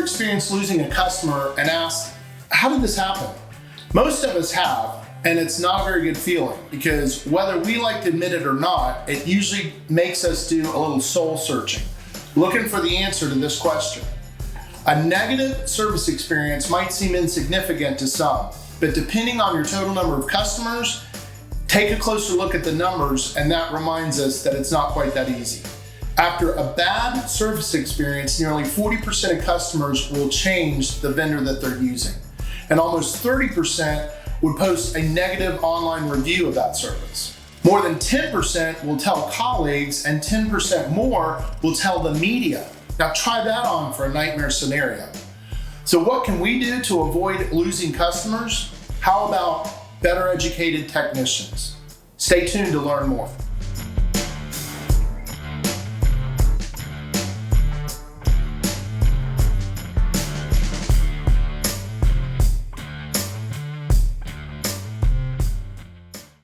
experienced losing a customer and asked, how did this happen? Most of us have, and it's not a very good feeling because whether we like to admit it or not, it usually makes us do a little soul searching, looking for the answer to this question. A negative service experience might seem insignificant to some, but depending on your total number of customers, take a closer look at the numbers, and that reminds us that it's not quite that easy. After a bad service experience, nearly 40% of customers will change the vendor that they're using, and almost 30% would post a negative online review of that service. More than 10% will tell colleagues, and 10% more will tell the media. Now try that on for a nightmare scenario. So what can we do to avoid losing customers? How about better educated technicians? Stay tuned to learn more.